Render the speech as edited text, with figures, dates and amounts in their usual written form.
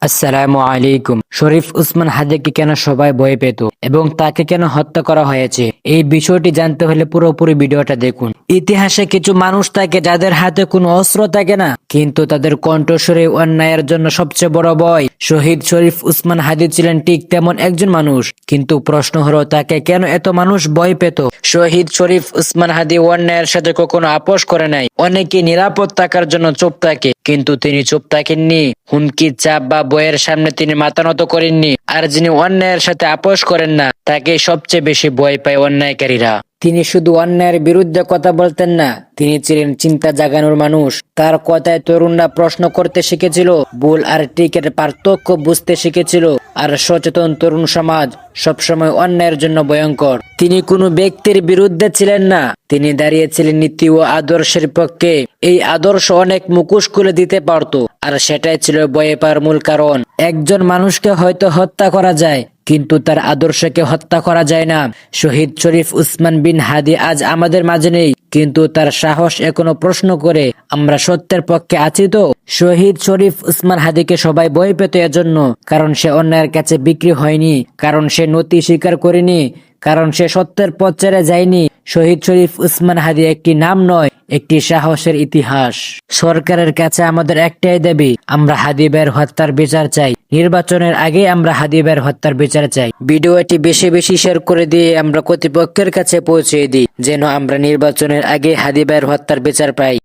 আসসালামু আলাইকুম। শরীফ উসমান হাদিকে কেন সবাই ভয় পেত এবং তাকে কেন হত্যা করা হয়েছে, এই বিষয়টি জানতে হলে পুরোপুরি ভিডিওটা দেখুন। ইতিহাসে কিছু মানুষ থাকে যাদের হাতে কোনো অস্ত্র থাকে না, কিন্তু তাদের কণ্ঠস্বরে অন্যায়ের জন্য সবচেয়ে বড় ভয়। শহীদ শরীফ উসমান হাদি ছিলেন ঠিক তেমন একজন মানুষ, কিন্তু প্রশ্ন হলো তাকে কেন এত মানুষ ভয় পেত। শহীদ শরীফ উসমান হাদি অন্যায়ের সাথে কখনো আপোষ করে নাই। অনেকে নিরাপদ থাকার জন্য চুপ থাকে, কিন্তু তিনি চুপ থাকেননি। হুমকি, চাপ বা বইয়ের সামনে তিনি মাথা নত করেননি। আর যিনি অন্যায়ের সাথে আপোষ করেন না, তাকে সবচেয়ে বেশি ভয় পায় অন্যায়কারীরা। তিনি শুধু অন্যায়ের বিরুদ্ধে কথা বলতেন না, তিনি ছিলেন চিন্তা জাগানোর মানুষ। তার কথায় তরুণরা প্রশ্ন করতে শিখেছিল, ভুল আর ঠিকের পার্থক্য বুঝতে শিখেছিল। আর সচেতন তরুণ সমাজ সবসময় অন্যায়ের জন্য ভয়ঙ্কর। তিনি কোনো ব্যক্তির বিরুদ্ধে ছিলেন না, তিনি দাঁড়িয়েছিলেন নীতি ও আদর্শের পক্ষে। এই আদর্শ অনেক মুখোশ খুলে দিতে পারত, আর সেটাই ছিল ভয়ে পাওয়ার মূল কারণ। একজন মানুষকে হয়তো হত্যা করা যায়, কিন্তু তার আদর্শকে হত্যা করা যায় না। শহীদ শরীফ উসমান বিন হাদি আজ আমাদের মাঝে নেই, কিন্তু তার সাহস এখনো প্রশ্ন করে, আমরা সত্যের পক্ষে আছি তো? শহীদ শরীফ উসমান হাদিকে সবাই ভয় পেত এজন্য, কারণ সে অন্যায়ের কাছে বিক্রি হয়নি, কারণ সে নতি স্বীকার করেনি, কারণ সে সত্যের পথ ছেড়ে যায়নি। শহীদ শরীফ উসমান হাদি একটি নাম নয়, একটি সাহসের ইতিহাস। সরকারের কাছে আমাদের একটাই দাবি, আমরা হাদি ভাইয়ের হত্যার বিচার চাই। নির্বাচনের আগে আমরা হাদি ভাইয়ের হত্যার বিচার চাই। ভিডিওটি বেশি বেশি শেয়ার করে দিয়ে আমরা কর্তৃপক্ষের কাছে পৌঁছে দিই, যেন আমরা নির্বাচনের আগে হাদি ভাইয়ের হত্যার বিচার পাই।